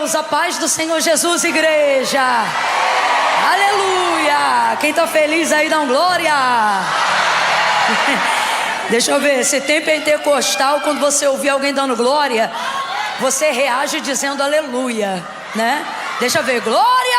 Deus, a paz do Senhor Jesus, igreja. Aleluia. Quem está feliz aí, dá um glória. Deixa eu ver, se tem pentecostal, quando você ouvir alguém dando glória, você reage dizendo aleluia, né? Deixa eu ver, glória.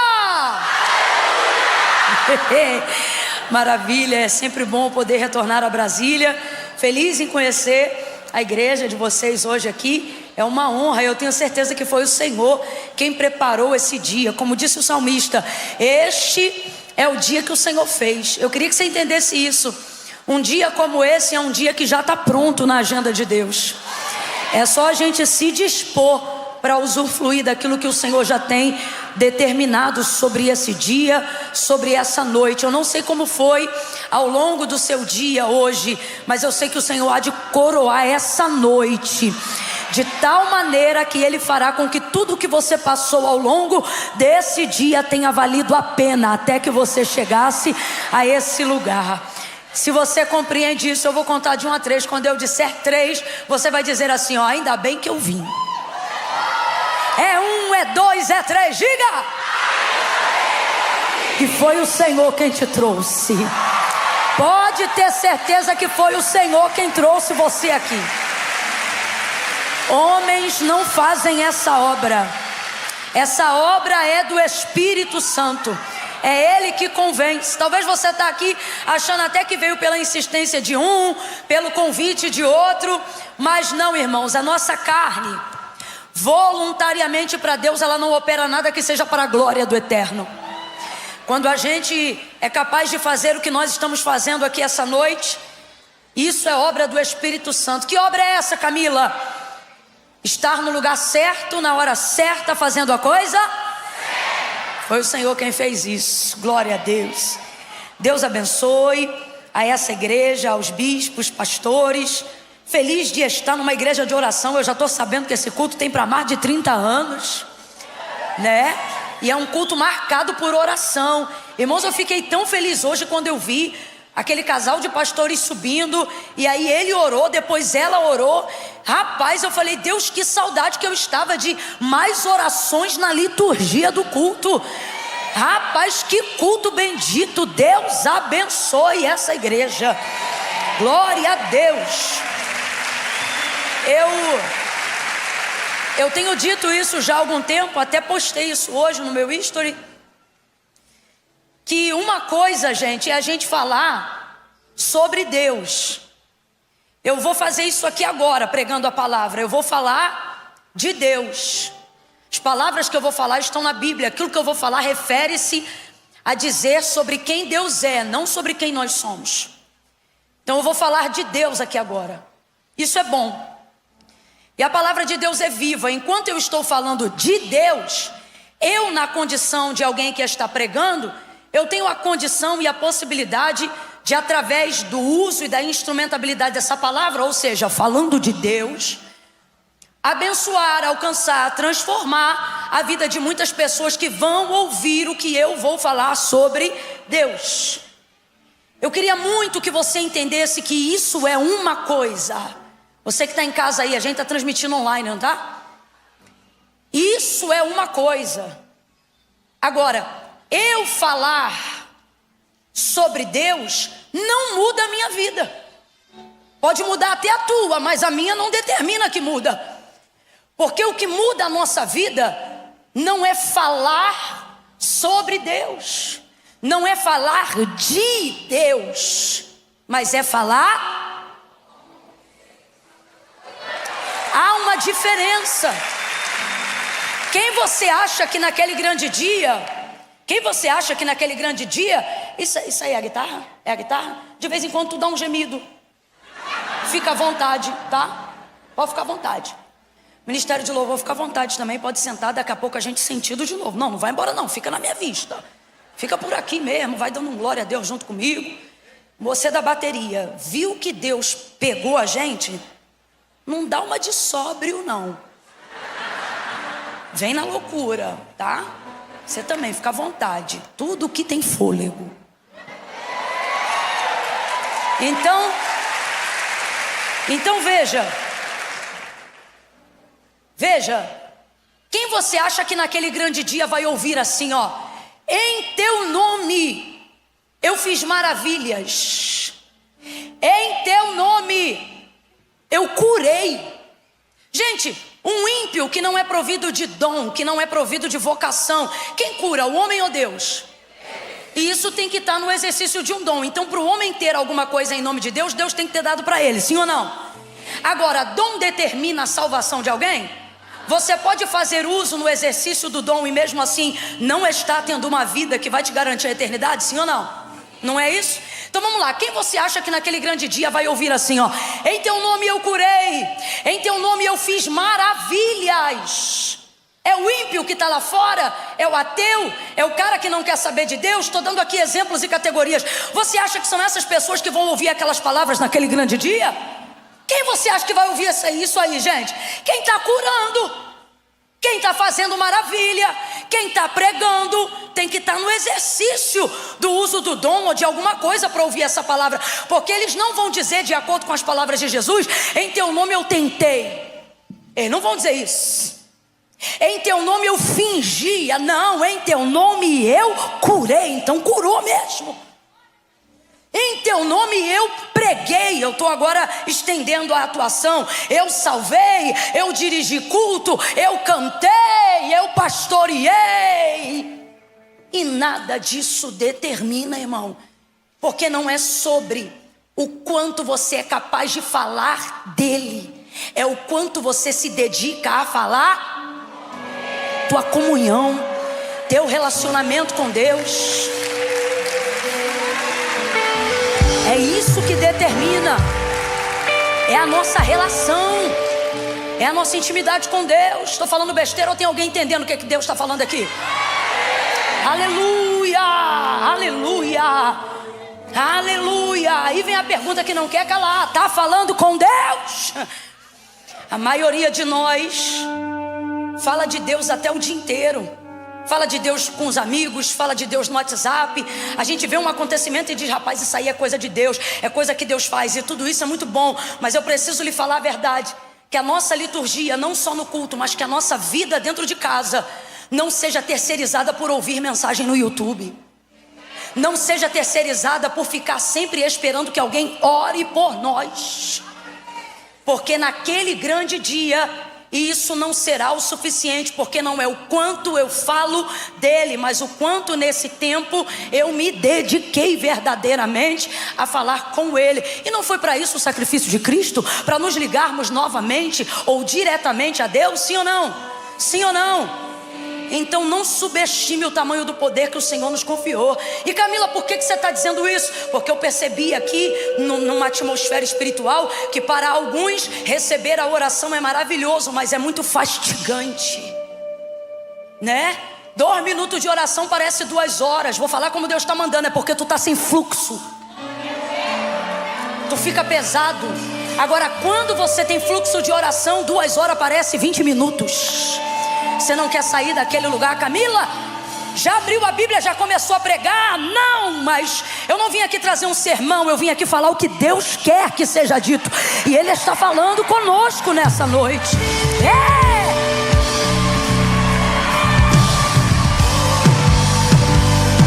Maravilha, é sempre bom poder retornar a Brasília. Feliz em conhecer a igreja de vocês hoje aqui. É uma honra, eu tenho certeza que foi o Senhor quem preparou esse dia. Como disse o salmista, este é o dia que o Senhor fez. Eu queria que você entendesse isso. Um dia como esse é um dia que já está pronto na agenda de Deus. É só a gente se dispor para usufruir daquilo que o Senhor já tem determinado sobre esse dia, sobre essa noite. Eu não sei como foi ao longo do seu dia hoje, mas eu sei que o Senhor há de coroar essa noite de tal maneira que Ele fará com que tudo que você passou ao longo desse dia tenha valido a pena até que você chegasse a esse lugar. Se você compreende isso, eu vou contar de 1 a 3. Quando eu disser 3, você vai dizer assim, ó, ainda bem que eu vim. É 1, é 2, é 3, diga! E foi o Senhor quem te trouxe. Pode ter certeza que foi o Senhor quem trouxe você aqui. Homens não fazem essa obra. Essa obra é do Espírito Santo. É Ele que convence. Talvez você está aqui achando até que veio pela insistência de um, pelo convite de outro. Mas não, irmãos, a nossa carne, voluntariamente para Deus, ela não opera nada que seja para a glória do eterno. Quando a gente é capaz de fazer o que nós estamos fazendo aqui essa noite, isso é obra do Espírito Santo. Que obra é essa, Camila? Estar no lugar certo, na hora certa, fazendo a coisa? Foi o Senhor quem fez isso. Glória a Deus. Deus abençoe a essa igreja, aos bispos, pastores. Feliz de estar numa igreja de oração. Eu já estou sabendo que esse culto tem para mais de 30 anos, né? E é um culto marcado por oração. Irmãos, eu fiquei tão feliz hoje quando eu vi aquele casal de pastores subindo, e aí ele orou, depois ela orou. Rapaz, eu falei, Deus, que saudade que eu estava de mais orações na liturgia do culto. Rapaz, que culto bendito. Deus abençoe essa igreja. Glória a Deus. Eu tenho dito isso já há algum tempo, até postei isso hoje no meu history, que uma coisa, gente, é a gente falar sobre Deus. Eu vou fazer isso aqui agora, pregando a palavra. Eu vou falar de Deus. As palavras que eu vou falar estão na Bíblia. Aquilo que eu vou falar refere-se a dizer sobre quem Deus é, não sobre quem nós somos. Então eu vou falar de Deus aqui agora. Isso é bom. E a palavra de Deus é viva. Enquanto eu estou falando de Deus, eu, na condição de alguém que está pregando, eu tenho a condição e a possibilidade de, através do uso e da instrumentabilidade dessa palavra, ou seja, falando de Deus, abençoar, alcançar, transformar a vida de muitas pessoas que vão ouvir o que eu vou falar sobre Deus. Eu queria muito que você entendesse que isso é uma coisa. Você que está em casa aí, a gente está transmitindo online, não tá? Isso é uma coisa. Agora, eu falar sobre Deus não muda a minha vida. Pode mudar até a tua, mas a minha não determina que muda. Porque o que muda a nossa vida não é falar sobre Deus, não é falar de Deus, mas é falar. Há uma diferença. Quem você acha que naquele grande dia... Isso aí é a guitarra? É a guitarra? De vez em quando tu dá um gemido. Fica à vontade, tá? Pode ficar à vontade. Ministério de louvor, fica à vontade também. Pode sentar, daqui a pouco a gente sentido de novo. Não vai embora não, fica na minha vista. Fica por aqui mesmo, vai dando um glória a Deus junto comigo. Você da bateria, viu que Deus pegou a gente? Não dá uma de sóbrio não. Vem na loucura, tá? Você também, fica à vontade. Tudo que tem fôlego. Então veja. Quem você acha que naquele grande dia vai ouvir assim, ó: em teu nome eu fiz maravilhas, em teu nome eu curei. Gente, um ímpio que não é provido de dom, que não é provido de vocação, quem cura, o homem ou Deus? E isso tem que estar no exercício de um dom. Então, para o homem ter alguma coisa em nome de Deus, Deus tem que ter dado para ele, sim ou não? Agora, dom determina a salvação de alguém? Você pode fazer uso no exercício do dom e mesmo assim não estar tendo uma vida que vai te garantir a eternidade, sim ou não? Não é isso? Então vamos lá, quem você acha que naquele grande dia vai ouvir assim, ó: em teu nome eu curei, em teu nome eu fiz maravilhas? É o ímpio que está lá fora? É o ateu? É o cara que não quer saber de Deus? Estou dando aqui exemplos e categorias. Você acha que são essas pessoas que vão ouvir aquelas palavras naquele grande dia? Quem você acha que vai ouvir isso aí, gente? Quem está curando, quem está fazendo maravilha, quem está pregando, tem que estar no exercício do uso do dom ou de alguma coisa para ouvir essa palavra. Porque eles não vão dizer, de acordo com as palavras de Jesus: em teu nome eu tentei. Eles não vão dizer isso. Em teu nome eu fingia. Não, em teu nome eu curei. Então curou mesmo. Em teu nome eu preguei. Eu estou agora estendendo a atuação. Eu salvei, eu dirigi culto, eu cantei, eu pastoreei. E nada disso determina, irmão, porque não é sobre o quanto você é capaz de falar dele, é o quanto você se dedica a falar. Tua comunhão, teu relacionamento com Deus, é isso que determina. É a nossa relação, é a nossa intimidade com Deus. Estou falando besteira ou tem alguém entendendo o que Deus está falando aqui? Aleluia, aleluia, aleluia. Aí vem a pergunta que não quer calar: está falando com Deus? A maioria de nós fala de Deus até o dia inteiro. Fala de Deus com os amigos, fala de Deus no WhatsApp. A gente vê um acontecimento e diz: rapaz, isso aí é coisa de Deus, é coisa que Deus faz. E tudo isso é muito bom, mas eu preciso lhe falar a verdade: que a nossa liturgia, não só no culto, mas que a nossa vida dentro de casa não seja terceirizada por ouvir mensagem no YouTube. Não seja terceirizada por ficar sempre esperando que alguém ore por nós. Porque naquele grande dia isso não será o suficiente, porque não é o quanto eu falo dele, mas o quanto nesse tempo eu me dediquei verdadeiramente a falar com ele. E não foi para isso o sacrifício de Cristo? Para nos ligarmos novamente ou diretamente a Deus? Sim ou não? Sim ou não? Então não subestime o tamanho do poder que o Senhor nos confiou. E Camila, por que você está dizendo isso? Porque eu percebi aqui numa atmosfera espiritual que para alguns receber a oração é maravilhoso, mas é muito fastigante, né? 2 minutos de oração parece 2 horas. Vou falar como Deus está mandando, é porque tu está sem fluxo, tu fica pesado. Agora quando você tem fluxo de oração, 2 horas parece 20 minutos. Você não quer sair daquele lugar? Camila, já abriu a Bíblia, já começou a pregar? Não, mas eu não vim aqui trazer um sermão, eu vim aqui falar o que Deus quer que seja dito. E Ele está falando conosco nessa noite.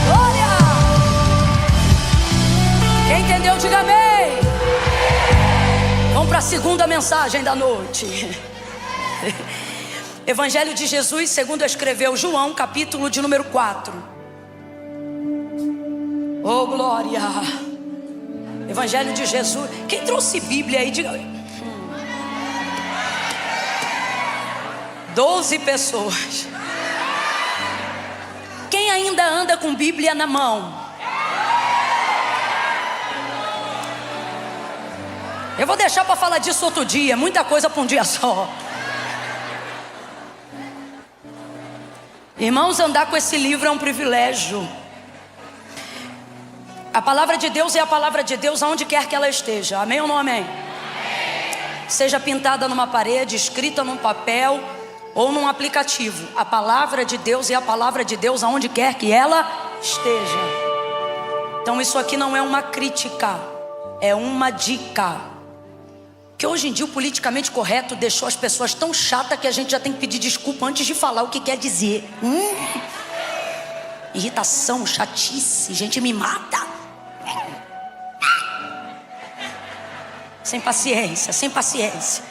Glória! Quem entendeu, diga amém. Vamos para a segunda mensagem da noite. Evangelho de Jesus segundo escreveu João, capítulo de número 4. Oh glória. Evangelho de Jesus. Quem trouxe Bíblia aí? Diga. 12 pessoas. Quem ainda anda com Bíblia na mão? Eu vou deixar para falar disso outro dia. Muita coisa para um dia só. Irmãos, andar com esse livro é um privilégio. A palavra de Deus é a palavra de Deus aonde quer que ela esteja. Amém ou não amém? Seja pintada numa parede, escrita num papel ou num aplicativo. A palavra de Deus é a palavra de Deus aonde quer que ela esteja. Então isso aqui não é uma crítica, é uma dica. Porque hoje em dia o politicamente correto deixou as pessoas tão chatas que a gente já tem que pedir desculpa antes de falar o que quer dizer. Irritação, chatice, gente mimada. Sem paciência, sem paciência.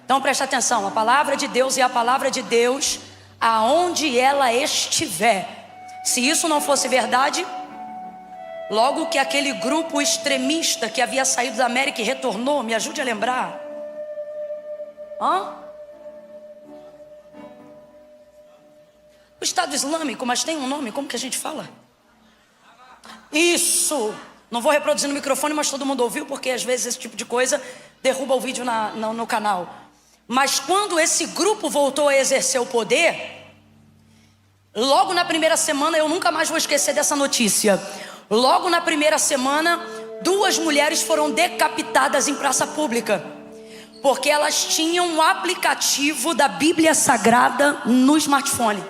Então presta atenção, a palavra de Deus é a palavra de Deus aonde ela estiver. Se isso não fosse verdade, logo que aquele grupo extremista que havia saído da América e retornou, me ajude a lembrar. O Estado Islâmico, mas tem um nome, como que a gente fala? Isso! Não vou reproduzir no microfone, mas todo mundo ouviu, porque às vezes esse tipo de coisa derruba o vídeo no canal. Mas quando esse grupo voltou a exercer o poder, logo na primeira semana, eu nunca mais vou esquecer dessa notícia. Logo na primeira semana, 2 mulheres foram decapitadas em praça pública, porque elas tinham um aplicativo da Bíblia Sagrada no smartphone.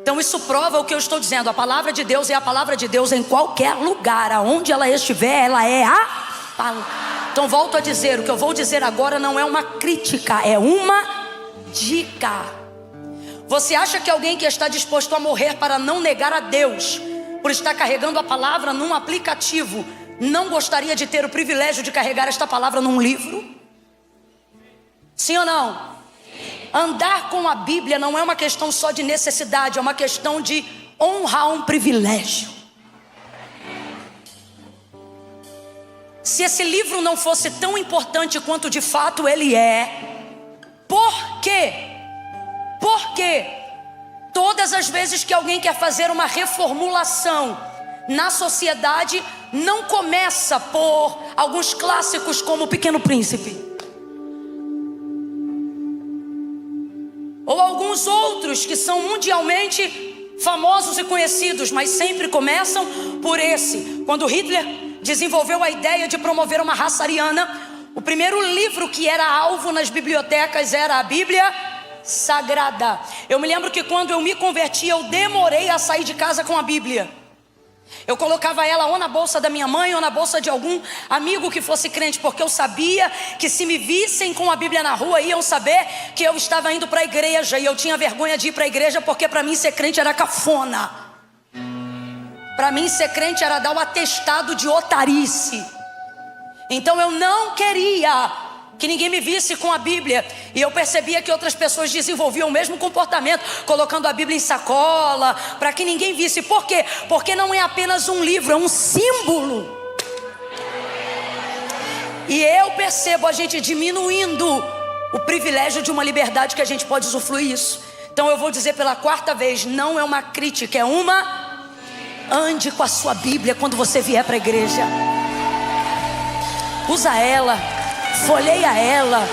Então isso prova o que eu estou dizendo. A palavra de Deus é a palavra de Deus em qualquer lugar, aonde ela estiver, ela é a palavra. Então volto a dizer, o que eu vou dizer agora não é uma crítica, é uma dica. Você acha que alguém que está disposto a morrer para não negar a Deus, por estar carregando a palavra num aplicativo, não gostaria de ter o privilégio de carregar esta palavra num livro? Sim ou não? Andar com a Bíblia não é uma questão só de necessidade, é uma questão de honrar um privilégio. Se esse livro não fosse tão importante quanto de fato ele é, por quê? Porque todas as vezes que alguém quer fazer uma reformulação na sociedade, não começa por alguns clássicos como O Pequeno Príncipe, ou alguns outros que são mundialmente famosos e conhecidos, mas sempre começam por esse. Quando Hitler desenvolveu a ideia de promover uma raça ariana, o primeiro livro que era alvo nas bibliotecas era a Bíblia Sagrada. Eu me lembro que quando eu me converti, eu demorei a sair de casa com a Bíblia. Eu colocava ela ou na bolsa da minha mãe ou na bolsa de algum amigo que fosse crente, porque eu sabia que se me vissem com a Bíblia na rua, iam saber que eu estava indo para a igreja, e eu tinha vergonha de ir para a igreja, porque para mim ser crente era cafona. Para mim ser crente era dar o atestado de otarice. Então eu não queria que ninguém me visse com a Bíblia. E eu percebia que outras pessoas desenvolviam o mesmo comportamento, colocando a Bíblia em sacola, para que ninguém visse. Por quê? Porque não é apenas um livro, é um símbolo. E eu percebo a gente diminuindo o privilégio de uma liberdade que a gente pode usufruir isso. Então eu vou dizer pela 4ª vez, não é uma crítica, é uma... Ande com a sua Bíblia quando você vier para a igreja. Usa ela, folheia ela,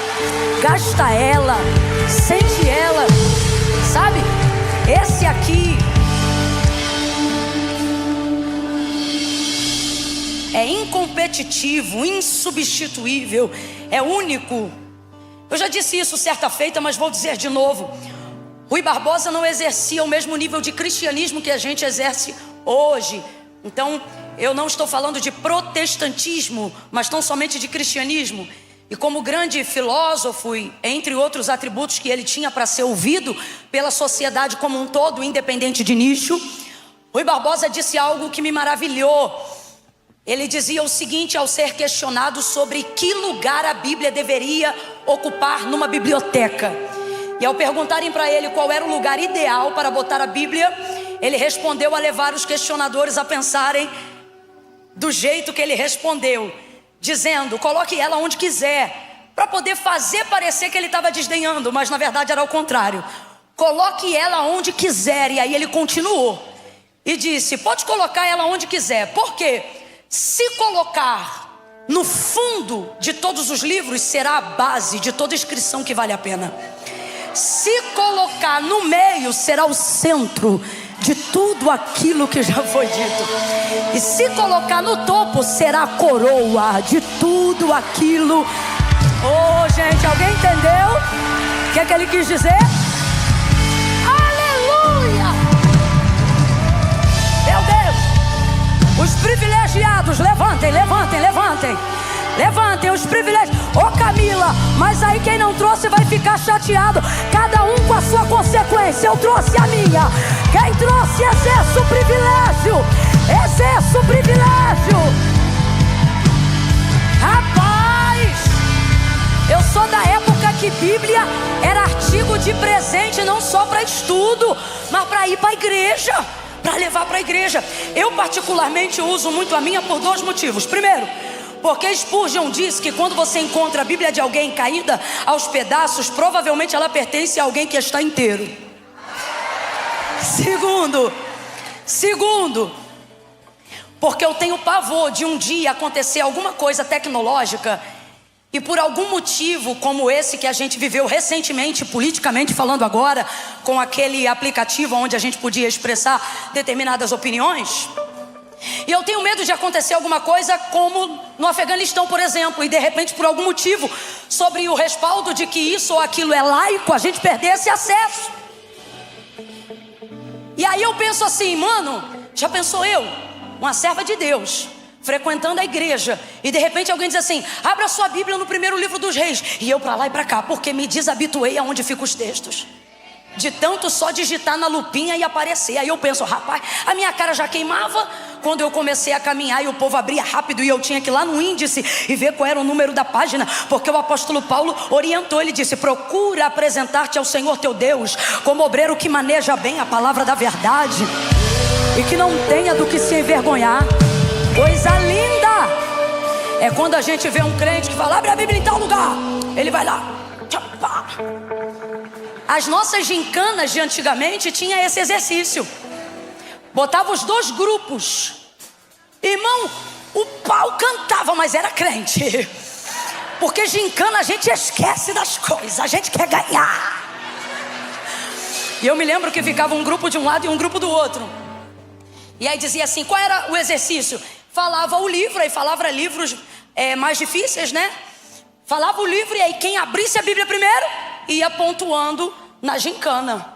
gasta ela, sente ela. Sabe? Esse aqui é incompetitivo, insubstituível, é único. Eu já disse isso certa feita, mas vou dizer de novo. Rui Barbosa não exercia o mesmo nível de cristianismo que a gente exerce hoje. Então eu não estou falando de protestantismo, mas tão somente de cristianismo. E como grande filósofo, entre outros atributos que ele tinha para ser ouvido pela sociedade como um todo, independente de nicho, Rui Barbosa disse algo que me maravilhou. Ele dizia o seguinte ao ser questionado sobre que lugar a Bíblia deveria ocupar numa biblioteca. E ao perguntarem para ele qual era o lugar ideal para botar a Bíblia, ele respondeu a levar os questionadores a pensarem do jeito que ele respondeu, dizendo: coloque ela onde quiser, para poder fazer parecer que ele estava desdenhando, mas na verdade era o contrário. Coloque ela onde quiser. E aí ele continuou e disse: pode colocar ela onde quiser. Por quê? Se colocar no fundo de todos os livros, será a base de toda inscrição que vale a pena. Se colocar no meio, será o centro de tudo aquilo que já foi dito. E se colocar no topo, será a coroa de tudo aquilo. Oh, gente, alguém entendeu o que é que ele quis dizer? Aleluia! Meu Deus! Os privilegiados, levantem, levantem, levantem. Levantem os privilégios. Ô Camila, mas aí quem não trouxe vai ficar chateado. Cada um com a sua consequência. Eu trouxe a minha. Quem trouxe, exerce o privilégio. Exerce o privilégio. Rapaz, eu sou da época que Bíblia era artigo de presente, não só para estudo, mas para ir para a igreja, para levar para a igreja. Eu particularmente uso muito a minha por 2 motivos. Primeiro, porque Spurgeon diz que quando você encontra a Bíblia de alguém caída aos pedaços, provavelmente ela pertence a alguém que está inteiro. Segundo, porque eu tenho pavor de um dia acontecer alguma coisa tecnológica e por algum motivo como esse que a gente viveu recentemente, politicamente falando agora, com aquele aplicativo onde a gente podia expressar determinadas opiniões. E eu tenho medo de acontecer alguma coisa como no Afeganistão, por exemplo, e de repente por algum motivo, sobre o respaldo de que isso ou aquilo é laico, a gente perder esse acesso. E aí eu penso assim, mano, já pensou eu, uma serva de Deus, frequentando a igreja, e de repente alguém diz assim: abra sua Bíblia no 1º livro dos Reis, e eu para lá e para cá, porque me desabituei aonde ficam os textos, de tanto só digitar na lupinha e aparecer. Aí eu penso, rapaz, a minha cara já queimava quando eu comecei a caminhar e o povo abria rápido e eu tinha que ir lá no índice e ver qual era o número da página, porque o apóstolo Paulo orientou, ele disse: procura apresentar-te ao Senhor teu Deus como obreiro que maneja bem a palavra da verdade e que não tenha do que se envergonhar. Coisa linda é quando a gente vê um crente que fala: abre a Bíblia em tal lugar, ele vai lá. As nossas gincanas de antigamente tinha esse exercício. Botava os 2 grupos. Irmão, o pau cantava, mas era crente. Porque gincana a gente esquece das coisas, a gente quer ganhar. E eu me lembro que ficava um grupo de um lado e um grupo do outro. E aí dizia assim, qual era o exercício? Falava o livro, aí falava livros mais difíceis, né? Falava o livro e aí quem abrisse a Bíblia primeiro ia pontuando na gincana.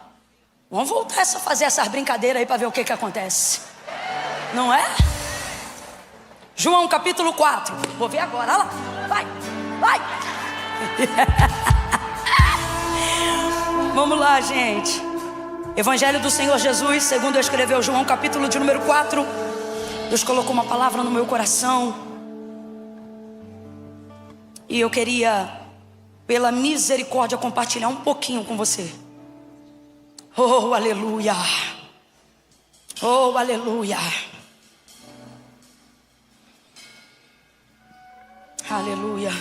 Vamos voltar a fazer essas brincadeiras aí para ver o que acontece. Não é? João capítulo 4. Vou ver agora, olha lá. Vai. Vamos lá, gente. Evangelho do Senhor Jesus, segundo escreveu João, capítulo de número 4. Deus colocou uma palavra no meu coração. E eu queria, pela misericórdia, compartilhar um pouquinho com você. Oh, aleluia. Oh, aleluia. Aleluia.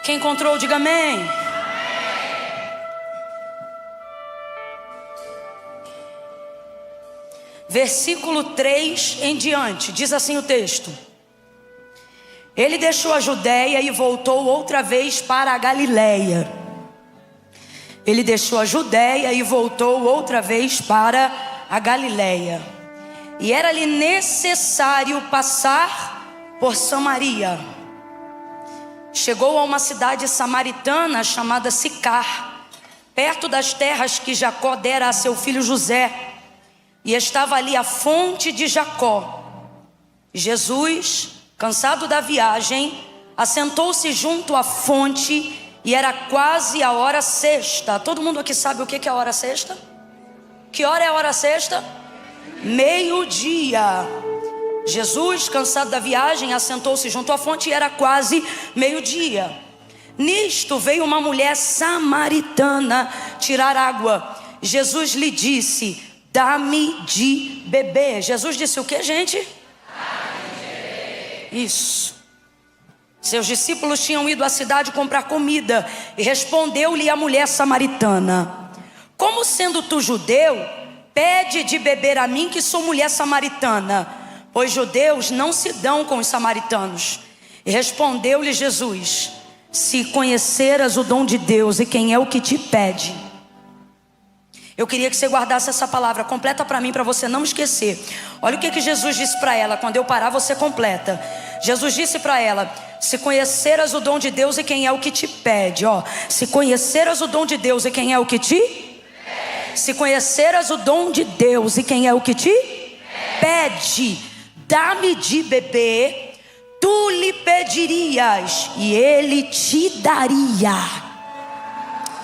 Quem encontrou, diga amém. Versículo 3 em diante, diz assim o texto: ele deixou a Judéia e voltou outra vez para a Galileia. Ele deixou a Judéia e voltou outra vez para a Galileia. E era-lhe necessário passar por Samaria. Chegou a uma cidade samaritana chamada Sicar, perto das terras que Jacó dera a seu filho José. E estava ali a fonte de Jacó. Jesus, cansado da viagem, assentou-se junto à fonte. E era quase a hora sexta. Todo mundo aqui sabe o que é a hora sexta? Que hora é a hora sexta? Meio-dia. Jesus, cansado da viagem, assentou-se junto à fonte e era quase meio-dia. Nisto veio uma mulher samaritana tirar água. Jesus lhe disse: dá-me de beber. Jesus disse o que, gente? Dá-me de beber. Isso. Seus discípulos tinham ido à cidade comprar comida. E respondeu-lhe a mulher samaritana: como sendo tu judeu, pede de beber a mim, que sou mulher samaritana? Pois judeus não se dão com os samaritanos. E respondeu-lhe Jesus: se conheceras o dom de Deus e quem é o que te pede. Eu queria que você guardasse essa palavra, completa para mim, para você não esquecer. Olha o que Jesus disse para ela. Quando eu parar, você completa. Jesus disse para ela: se conheceras o dom de Deus e quem é o que te pede. Se conheceras o dom de Deus e quem é o que te pede. Se conheceras o dom de Deus e quem é o que te pede, dá-me de beber. tu lhe pedirias e ele te daria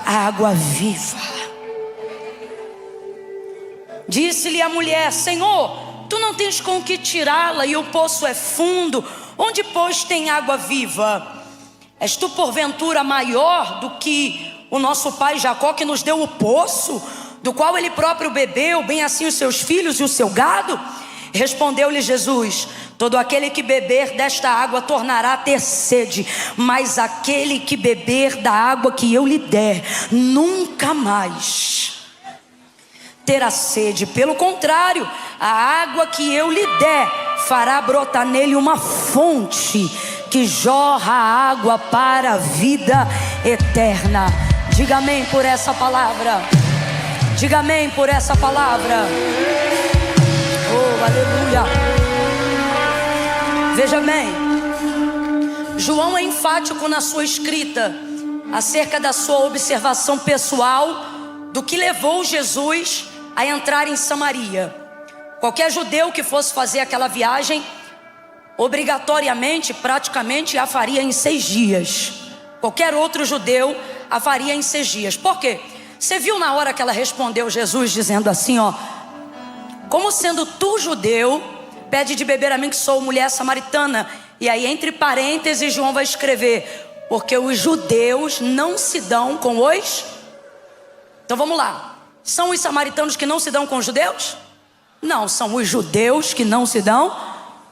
água viva. Disse-lhe a mulher: Senhor, tu não tens com que tirá-la e o poço é fundo. Onde, pois, tem água viva? És tu porventura maior do que o nosso pai Jacó, que nos deu o poço, do qual ele próprio bebeu, bem assim os seus filhos e o seu gado? Respondeu-lhe Jesus: todo aquele que beber desta água tornará a ter sede, mas aquele que beber da água que eu lhe der, nunca mais terá sede. Pelo contrário, a água que eu lhe der fará brotar nele uma fonte que jorra água para a vida eterna. Diga amém por essa palavra. Diga amém por essa palavra. Oh, aleluia. Veja bem, João é enfático na sua escrita acerca da sua observação pessoal do que levou Jesus a entrar em Samaria. Qualquer judeu que fosse fazer aquela viagem, obrigatoriamente, praticamente, a faria em 6 dias. Qualquer outro judeu a faria em 6 dias. Por quê? Você viu na hora que ela respondeu Jesus dizendo assim, ó: como sendo tu judeu, pede de beber a mim que sou mulher samaritana. E aí entre parênteses João vai escrever: porque os judeus não se dão com os... Então vamos lá, são os samaritanos que não se dão com os judeus? Não, são os judeus que não se dão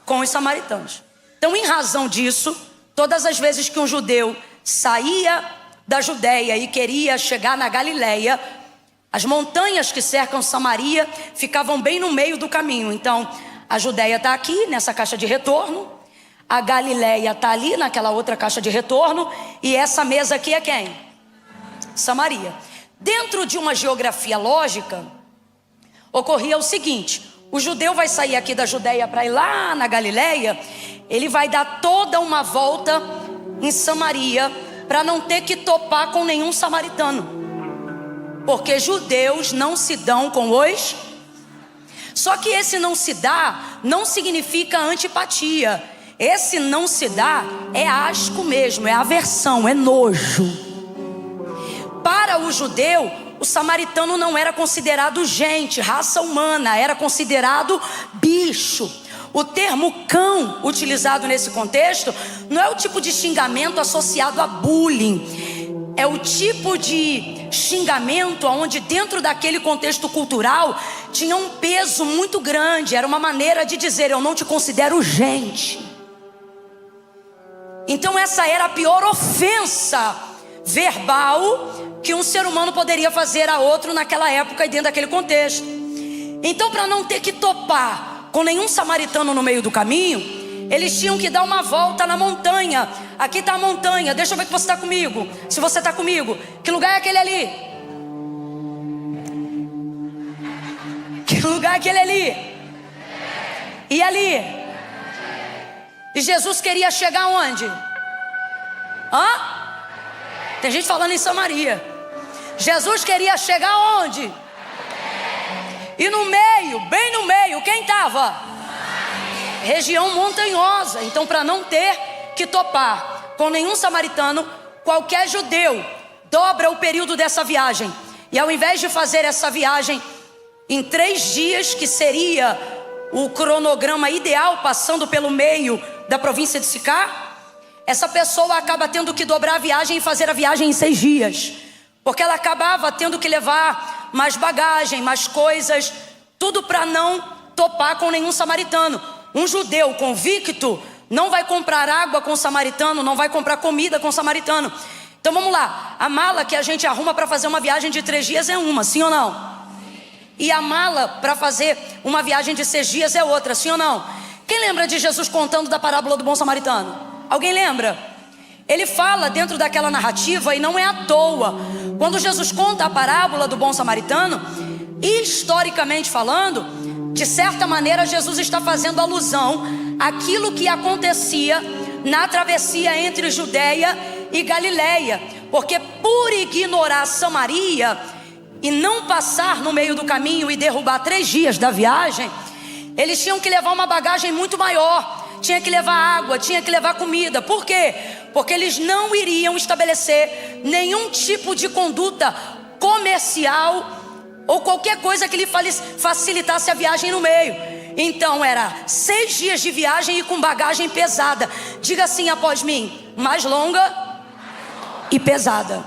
com os samaritanos. Então, em razão disso, todas as vezes que um judeu saía da Judéia e queria chegar na Galileia, as montanhas que cercam Samaria ficavam bem no meio do caminho. Então, a Judéia está aqui nessa caixa de retorno, a Galileia está ali naquela outra caixa de retorno, e essa mesa aqui é quem? Samaria. Dentro de uma geografia lógica, ocorria o seguinte: o judeu vai sair aqui da Judéia para ir lá na Galileia, ele vai dar toda uma volta em Samaria para não ter que topar com nenhum samaritano, porque judeus não se dão com os... Só que esse não se dá não significa antipatia. Esse não se dá é asco mesmo, é aversão, é nojo. Para o judeu, o samaritano não era considerado gente, raça humana, era considerado bicho. O termo cão, utilizado nesse contexto, não é o tipo de xingamento associado a bullying. É o tipo de xingamento onde dentro daquele contexto cultural tinha um peso muito grande. Era uma maneira de dizer: eu não te considero gente. Então essa era a pior ofensa verbal que um ser humano poderia fazer a outro naquela época e dentro daquele contexto. Então, para não ter que topar com nenhum samaritano no meio do caminho, eles tinham que dar uma volta na montanha. Aqui está a montanha, deixa eu ver que você está comigo. Se você está comigo, que lugar é aquele ali? Que lugar é aquele ali? E ali? E Jesus queria chegar onde? Hã? Tem gente falando em Samaria. Jesus queria chegar onde? E no meio, bem no meio, quem estava? Região montanhosa. Então, para não ter que topar com nenhum samaritano, qualquer judeu dobra o período dessa viagem. E ao invés de fazer essa viagem em 3 dias, que seria o cronograma ideal, passando pelo meio da província de Sicar, essa pessoa acaba tendo que dobrar a viagem e fazer a viagem em 6 dias. Porque ela acabava tendo que levar mais bagagem, mais coisas, tudo para não topar com nenhum samaritano. Um judeu convicto não vai comprar água com samaritano, não vai comprar comida com samaritano. Então vamos lá, a mala que a gente arruma para fazer uma viagem de 3 dias é uma, sim ou não? E a mala para fazer uma viagem de 6 dias é outra, sim ou não? Quem lembra de Jesus contando da parábola do bom samaritano? Alguém lembra? Ele fala dentro daquela narrativa, e não é à toa, quando Jesus conta a parábola do bom samaritano, historicamente falando, de certa maneira Jesus está fazendo alusão àquilo que acontecia na travessia entre Judeia e Galileia, porque por ignorar Samaria e não passar no meio do caminho e derrubar 3 dias da viagem, eles tinham que levar uma bagagem muito maior. tinha que levar água, tinha que levar comida. Por quê? Porque eles não iriam estabelecer nenhum tipo de conduta comercial ou qualquer coisa que lhe facilitasse a viagem no meio. Então era 6 dias de viagem e com bagagem pesada. Diga assim após mim: mais longa e pesada.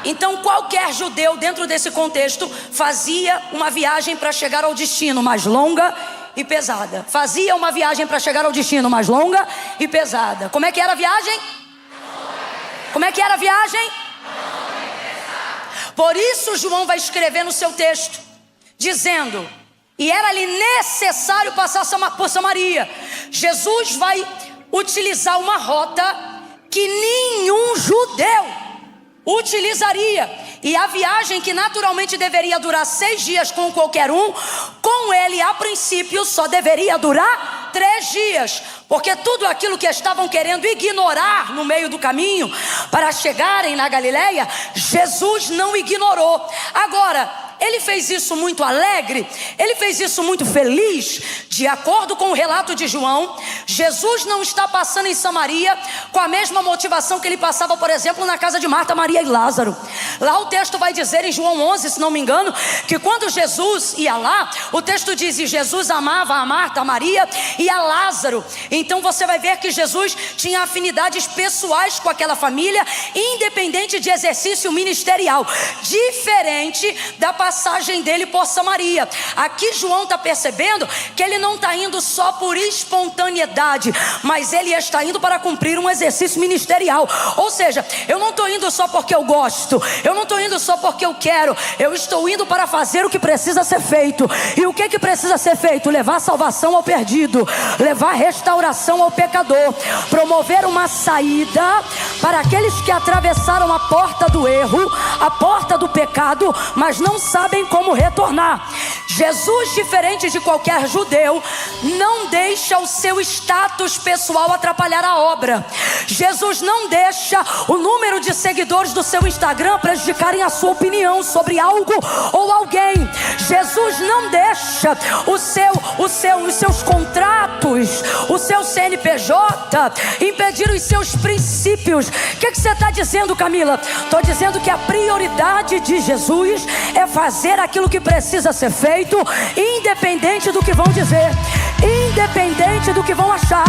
Então qualquer judeu dentro desse contexto fazia uma viagem para chegar ao destino mais longa e pesada. Fazia uma viagem para chegar ao destino mais longa e pesada. Como é que era a viagem? Como é que era a viagem? Por isso João vai escrever no seu texto, dizendo: e era-lhe necessário passar por Samaria. Jesus vai utilizar uma rota que nenhum judeu utilizaria. E a viagem, que naturalmente deveria durar 6 dias com qualquer um, com ele a princípio só deveria durar 3 dias. Porque tudo aquilo que estavam querendo ignorar no meio do caminho para chegarem na Galileia, Jesus não ignorou. Agora, ele fez isso muito alegre, ele fez isso muito feliz. De acordo com o relato de João, Jesus não está passando em Samaria com a mesma motivação que ele passava, por exemplo, na casa de Marta, Maria e Lázaro. Lá o texto vai dizer em João 11, se não me engano, que quando Jesus ia lá, o texto diz: e Jesus amava a Marta, a Maria e a Lázaro. Então você vai ver que Jesus tinha afinidades pessoais com aquela família, independente de exercício ministerial, diferente da passagem dele por Samaria. Aqui João está percebendo que ele não está indo só por espontaneidade, mas ele está indo para cumprir um exercício ministerial. Ou seja, eu não estou indo só porque eu gosto, eu não estou indo só porque eu quero, eu estou indo para fazer o que precisa ser feito. E o que precisa ser feito? Levar salvação ao perdido, levar restauração ao pecador, promover uma saída para aqueles que atravessaram a porta do erro, a porta do pecado, mas não sabem como retornar. Jesus, diferente de qualquer judeu, não deixa o seu status pessoal atrapalhar a obra. Jesus não deixa o número de seguidores do seu Instagram prejudicarem a sua opinião sobre algo ou alguém. Jesus não deixa os seus contratos, o seu CNPJ impedir os seus princípios. O que você está dizendo, Camila? Estou dizendo que a prioridade de Jesus é fazer aquilo que precisa ser feito, independente do que vão dizer, independente do que vão achar.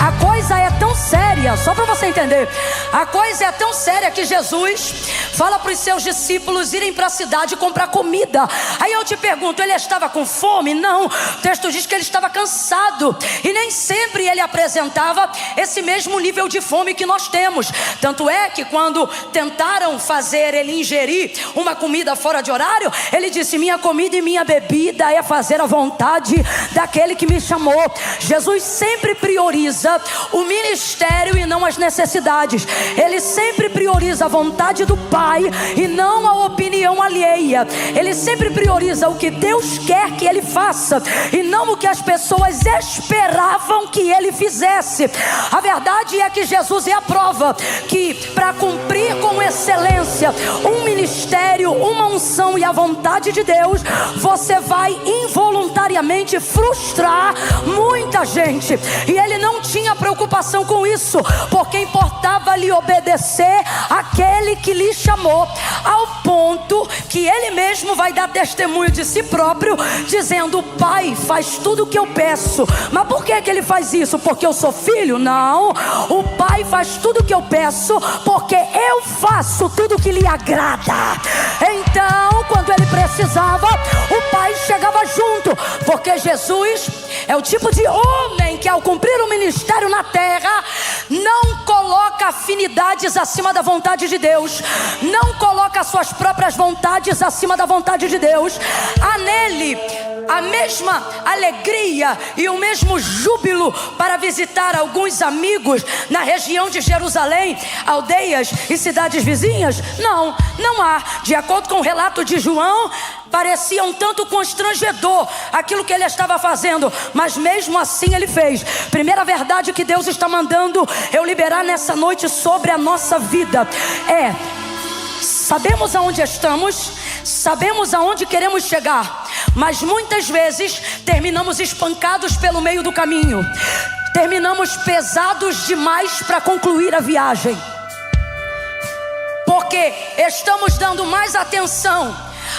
A coisa é tão séria, só para você entender, a coisa é tão séria que Jesus fala para os seus discípulos irem para a cidade comprar comida. Aí eu te pergunto, ele estava com fome? Não, o texto diz que ele estava cansado. E nem sempre ele apresentava esse mesmo nível de fome que nós temos. Tanto é que quando tentaram fazer ele ingerir uma comida fora de horário, ele disse: minha comida e minha bebida é fazer a vontade daquele que me chamou. Jesus sempre prioriza o ministério e não as necessidades. Ele sempre prioriza a vontade do Pai e não a opinião alheia. Ele sempre prioriza o que Deus quer que ele faça e não o que as pessoas esperavam que ele fizesse. A verdade é que Jesus é a prova que, para cumprir com excelência um ministério, uma unção e a vontade de Deus, você vai involuntariamente frustrar muita gente. E ele não tinha preocupação com isso, porque importava lhe obedecer àquele que lhe chamou, ao ponto que ele mesmo vai dar testemunho de si próprio, dizendo: o Pai faz tudo o que eu peço. Mas por que ele faz isso? Porque eu sou filho? Não, o Pai faz tudo o que eu peço porque eu faço tudo o que lhe agrada. Então, quando ele precisava, o Pai chegava junto, porque Jesus é o tipo de homem que, ao cumprir o ministério na terra, não coloca afinidades acima da vontade de Deus, não coloca suas próprias vontades acima da vontade de Deus. Há nele a mesma alegria e o mesmo júbilo para visitar alguns amigos na região de Jerusalém, aldeias e cidades vizinhas? Não, não há. De acordo com o relato de João, parecia um tanto constrangedor aquilo que ele estava fazendo, mas mesmo assim ele fez. Primeira verdade que Deus está mandando eu liberar nessa noite sobre a nossa vida é: sabemos aonde estamos, sabemos aonde queremos chegar, mas muitas vezes terminamos espancados pelo meio do caminho. Terminamos pesados demais para concluir a viagem, porque estamos dando mais atenção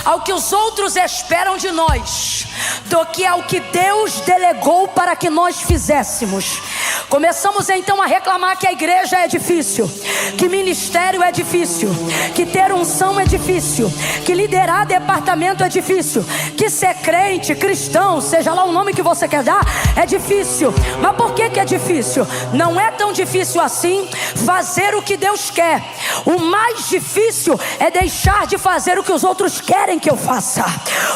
ao que os outros esperam de nós do que ao que Deus delegou para que nós fizéssemos. Começamos então a reclamar que a igreja é difícil, que ministério é difícil, que ter unção é difícil, que liderar departamento é difícil, que ser crente, cristão, seja lá o nome que você quer dar, é difícil. Mas por que é difícil? Não é tão difícil assim fazer o que Deus quer. O mais difícil é deixar de fazer o que os outros querem que eu faça.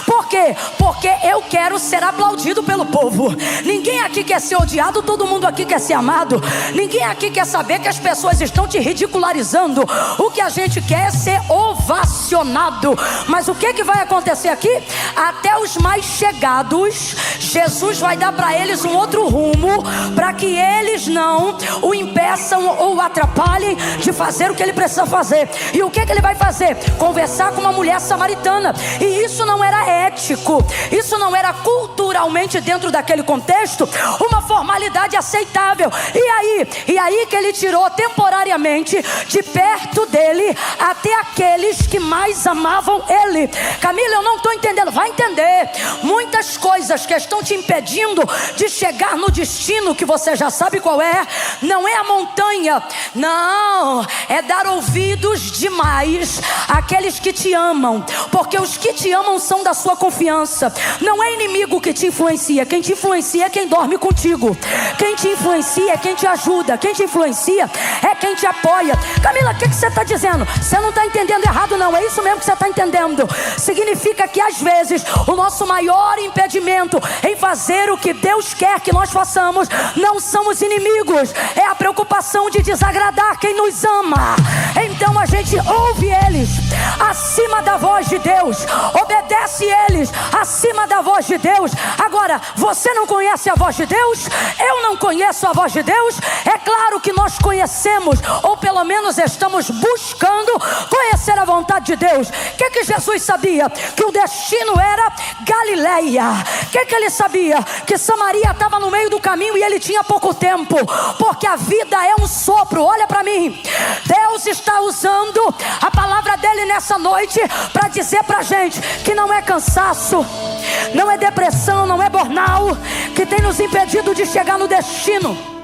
Por quê? Porque eu quero ser aplaudido pelo povo. Ninguém aqui quer ser odiado, todo mundo aqui quer ser amado. Ninguém aqui quer saber que as pessoas estão te ridicularizando. O que a gente quer é ser ovacionado. Mas o que vai acontecer aqui? Até os mais chegados, Jesus vai dar para eles um outro rumo, para que eles não o impeçam ou o atrapalhem de fazer o que ele precisa fazer. E o que ele vai fazer? Conversar com uma mulher samaritana. E isso não era ético, isso não era culturalmente, dentro daquele contexto, uma formalidade aceitável. E aí que ele tirou temporariamente de perto dele até aqueles que mais amavam ele. Camila, eu não estou entendendo. Vai entender. Muitas coisas que estão te impedindo de chegar no destino que você já sabe qual é, não é a montanha, não, é dar ouvidos demais àqueles que te amam, porque os que te amam são da sua confiança. Não é inimigo que te influencia. Quem te influencia é quem dorme contigo. Quem te influencia é quem te ajuda. Quem te influencia é quem te apoia. Camila, o que você está dizendo? Você não está entendendo errado, não. É isso mesmo que você está entendendo. Significa que às vezes o nosso maior impedimento em fazer o que Deus quer que nós façamos não são os inimigos, é a preocupação de desagradar quem nos ama. Então a gente ouve eles acima da voz de Deus, obedece eles acima da voz de Deus. Agora, você não conhece a voz de Deus? Eu não conheço a voz de Deus? É claro que nós conhecemos, ou pelo menos estamos buscando conhecer a vontade de Deus. O que Jesus sabia? Que o destino era Galileia. O que ele sabia? Que Samaria estava no meio do caminho e ele tinha pouco tempo, porque a vida é um sopro. Olha para mim, Deus está usando a palavra dele nessa noite para dizer pra gente que não é cansaço, não é depressão, não é burnout que tem nos impedido de chegar no destino.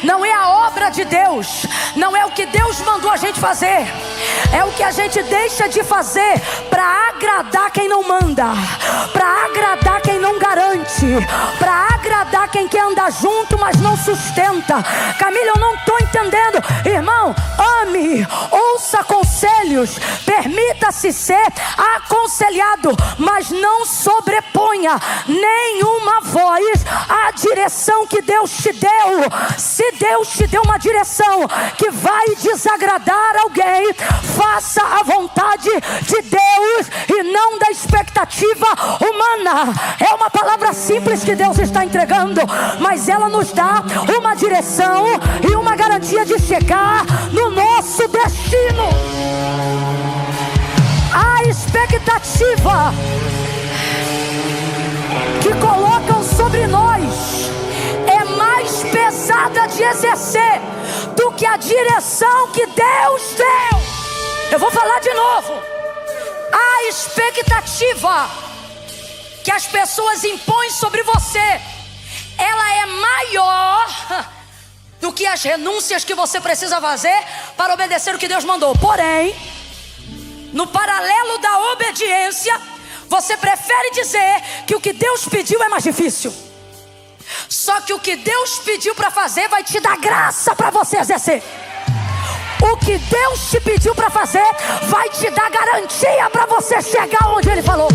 Não é a obra de Deus, não é o que Deus mandou a gente fazer, é o que a gente deixa de fazer para agradar quem não manda, para agradar quem não garante, para agradar quem quer andar junto, mas não sustenta. Camila, eu não estou entendendo. Irmão, ame, ouça conselhos, permita-se ser aconselhado, mas não sobreponha nenhuma voz à direção que Deus te deu. Se Deus te deu uma direção que vai desagradar alguém, faça a vontade de Deus e não da expectativa humana. É uma palavra simples que Deus está entregando, mas ela nos dá uma direção e uma garantia de chegar no nosso destino. A expectativa que colocam sobre nós é mais pesada de exercer do que a direção que Deus deu. Eu vou falar de novo. A expectativa que as pessoas impõem sobre você, ela é maior do que as renúncias que você precisa fazer para obedecer o que Deus mandou. Porém, no paralelo da obediência, você prefere dizer que o que Deus pediu é mais difícil. Só que o que Deus pediu para fazer vai te dar graça para você exercer. O que Deus te pediu para fazer vai te dar garantia para você chegar onde Ele falou.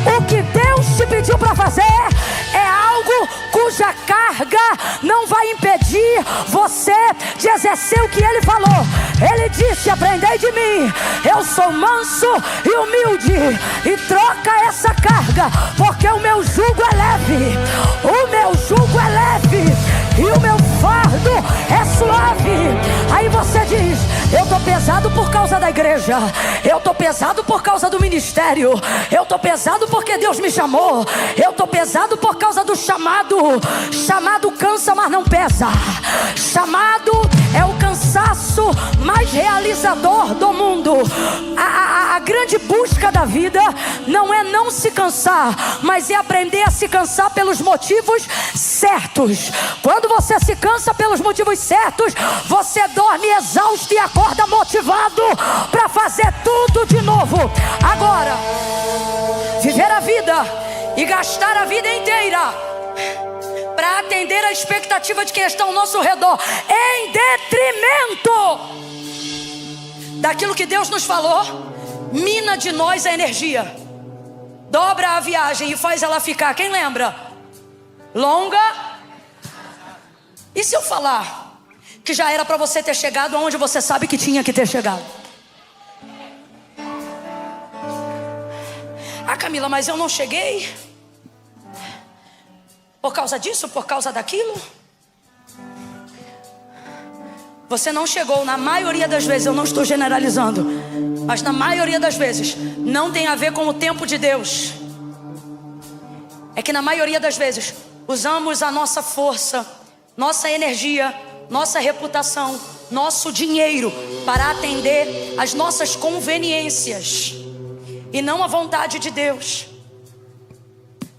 O que Deus te pediu para fazer é algo cuja carga não vai impedir você de exercer o que Ele falou. Ele disse: aprendei de mim, eu sou manso e humilde, e troca essa carga, porque o meu jugo é leve. O meu jugo é leve e o meu fardo é suave. Aí você diz: eu tô pesado pesado por causa da igreja. Eu estou pesado por causa do ministério. Eu estou pesado porque Deus me chamou. Eu estou pesado por causa do chamado. Chamado cansa, mas não pesa. Chamado é o cansaço mais realizador do mundo. A grande busca da vida não é não se cansar, mas é aprender a se cansar pelos motivos certos. Quando você se cansa pelos motivos certos, você dorme exausto e acorda motivado para fazer tudo de novo. Agora, viver a vida e gastar a vida inteira para atender a expectativa de quem está ao nosso redor, em detrimento daquilo que Deus nos falou, mina de nós a energia, dobra a viagem e faz ela ficar, quem lembra? Longa. E se eu falar que já era para você ter chegado aonde você sabe que tinha que ter chegado? Ah, Camila, mas eu não cheguei por causa disso, por causa daquilo. Você não chegou, na maioria das vezes, eu não estou generalizando, mas na maioria das vezes não tem a ver com o tempo de Deus. É que na maioria das vezes usamos a nossa força, nossa energia, nossa reputação, nosso dinheiro para atender às nossas conveniências e não a vontade de Deus.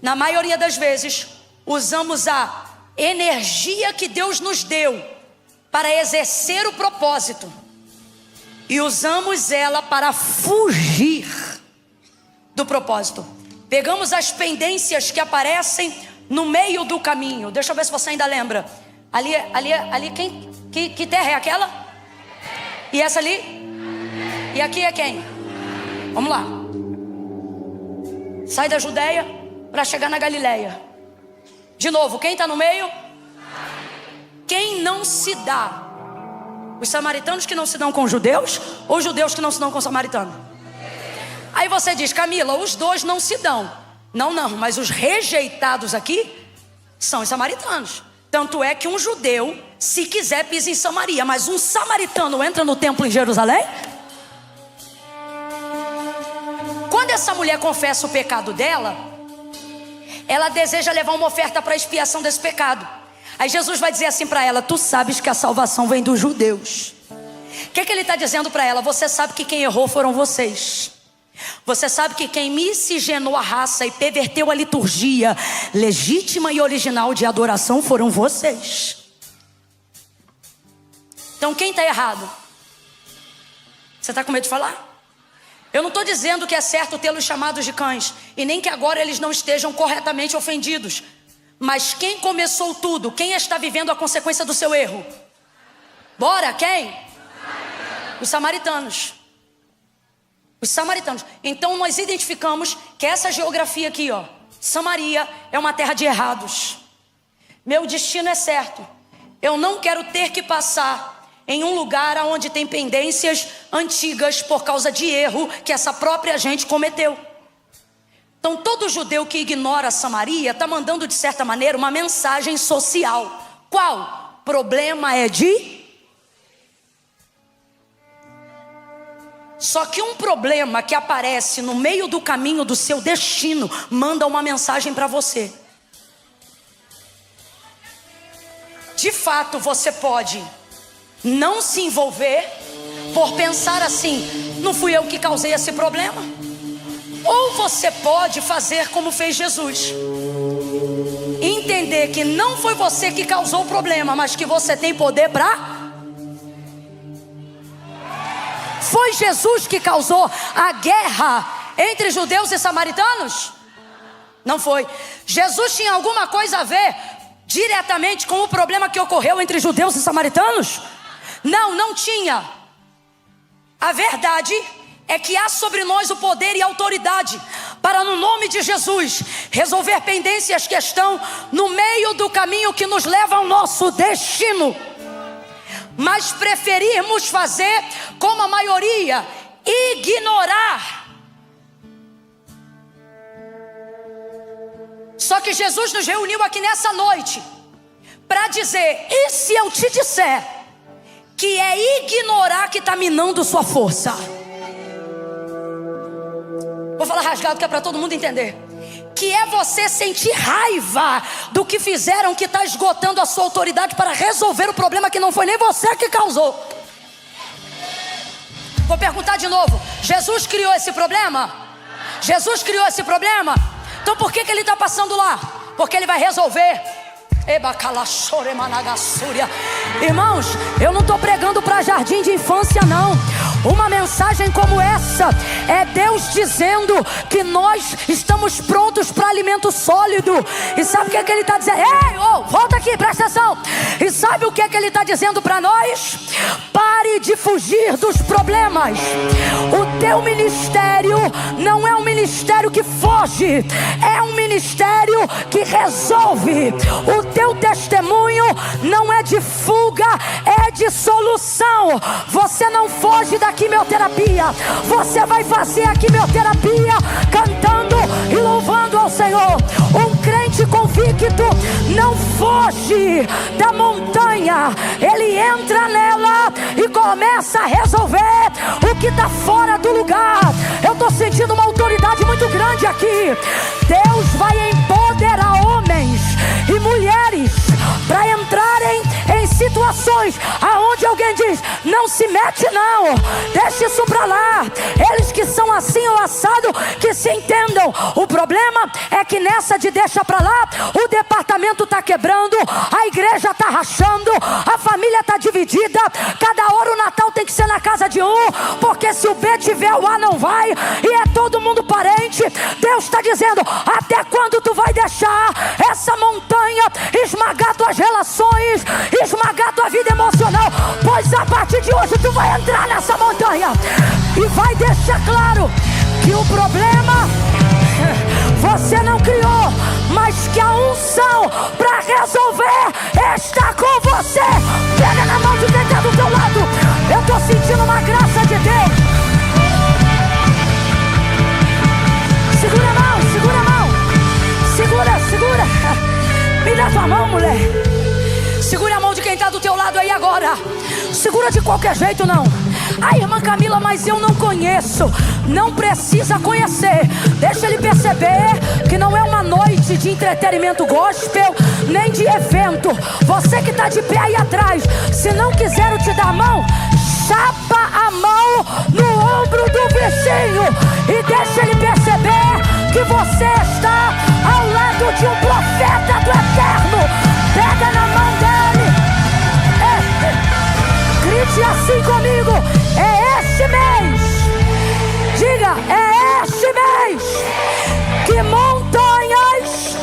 Na maioria das vezes usamos a energia que Deus nos deu para exercer o propósito e usamos ela para fugir do propósito. Pegamos as pendências que aparecem no meio do caminho. Deixa eu ver se você ainda lembra. Ali, que terra é aquela? E essa ali? E aqui é quem? Vamos lá. Sai da Judeia para chegar na Galileia. De novo, quem está no meio? Quem não se dá? Os samaritanos que não se dão com judeus, ou os judeus que não se dão com samaritanos? Aí você diz, Camila, os dois não se dão. Não, mas os rejeitados aqui são os samaritanos. Tanto é que um judeu, se quiser, pisa em Samaria, mas um samaritano entra no templo em Jerusalém? Quando essa mulher confessa o pecado dela, ela deseja levar uma oferta para expiação desse pecado. Aí Jesus vai dizer assim para ela, tu sabes que a salvação vem dos judeus. O que ele está dizendo para ela? Você sabe que quem errou foram vocês. Você sabe que quem miscigenou a raça e perverteu a liturgia legítima e original de adoração foram vocês. Então quem está errado? Você está com medo de falar? Eu não estou dizendo que é certo tê-los chamados de cães, e nem que agora eles não estejam corretamente ofendidos. Mas quem começou tudo? Quem está vivendo a consequência do seu erro? Bora, quem? Os samaritanos. Os samaritanos. Então nós identificamos que essa geografia aqui, ó, Samaria é uma terra de errados. Meu destino é certo. Eu não quero ter que passar em um lugar onde tem pendências antigas por causa de erro que essa própria gente cometeu. Então todo judeu que ignora Samaria está mandando de certa maneira uma mensagem social. Qual? Problema é de... Só que um problema que aparece no meio do caminho do seu destino manda uma mensagem para você. De fato, você pode não se envolver por pensar assim, não fui eu que causei esse problema. Ou você pode fazer como fez Jesus, entender que não foi você que causou o problema, mas que você tem poder para... Foi Jesus que causou a guerra entre judeus e samaritanos? Não foi. Jesus tinha alguma coisa a ver diretamente com o problema que ocorreu entre judeus e samaritanos? Não tinha. A verdade é que há sobre nós o poder e a autoridade para, no nome de Jesus, resolver pendências que estão no meio do caminho que nos leva ao nosso destino. Mas preferirmos fazer como a maioria, ignorar. Só que Jesus nos reuniu aqui nessa noite para dizer, e se eu te disser que é ignorar que está minando sua força. Vou falar rasgado que é para todo mundo entender. Que é você sentir raiva do que fizeram, que está esgotando a sua autoridade para resolver o problema que não foi nem você que causou. Vou perguntar de novo: Jesus criou esse problema? Jesus criou esse problema? Então por que ele está passando lá? Porque ele vai resolver. Irmãos, eu não estou pregando para jardim de infância não. Uma mensagem como essa é Deus dizendo que nós estamos prontos para alimento sólido. E sabe o que é que ele está dizendo? Ei, volta aqui, presta atenção. E sabe o que é que ele está dizendo para nós? Pare de fugir dos problemas. O teu ministério não é um ministério que foge, é um ministério que resolve. O teu testemunho não é de fuga, é de solução. Você não foge da quimioterapia, você vai fazer a quimioterapia cantando e louvando ao Senhor. Um crente convicto não foge da montanha, ele entra nela e começa a resolver o que está fora do lugar. Eu estou sentindo uma autoridade muito grande aqui. Deus vai empoderar homens e mulheres para entrarem em situações aonde alguém diz: não se mete não, deixa isso para lá. Eles que são assim ou assado, que se entendam. O problema é que nessa de deixa para lá, o departamento está quebrando, a igreja está rachando, a família está dividida. Cada hora o Natal tem que ser na casa de um, porque se o B tiver, o A não vai, e é todo mundo parente. Deus está dizendo: até quando tu vai deixar essa montanha esmagar tuas relações, esmagar tua vida emocional? Pois a partir de hoje tu vai entrar nessa montanha e vai deixar claro que o problema você não criou, mas que a unção para resolver está com você. Pega na mão de quem está do teu lado. Eu estou sentindo uma graça de Deus. Segura a mão, segura a mão. Segura. Me dá tua mão, mulher. Segura a mão de quem está do teu lado aí agora. Segura de qualquer jeito não. Ai, irmã Camila, mas eu não conheço. Não precisa conhecer. Deixa ele perceber que não é uma noite de entretenimento gospel, nem de evento. Você que está de pé aí atrás, se não quiser eu te dar a mão, chapa a mão no ombro do vizinho e deixa ele perceber que você está ao lado de um profeta do eterno. Pega na mão dele. Grite assim comigo: é este mês. Diga: é este mês que montanhas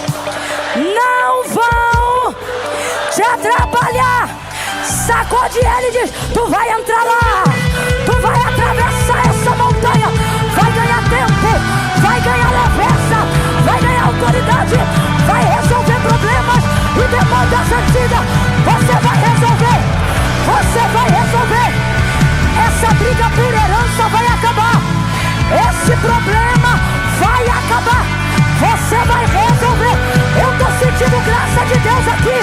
não vão te atrapalhar. Sacode ele e diz: tu vai entrar lá, tu vai atravessar essa montanha, vai ganhar tempo, vai ganhar leveza, vai ganhar autoridade, vai resolver problemas e demandas antigas. Você vai resolver, você vai resolver. Essa briga por herança vai acabar, esse problema vai acabar, você vai resolver. Eu estou sentindo graça de Deus aqui.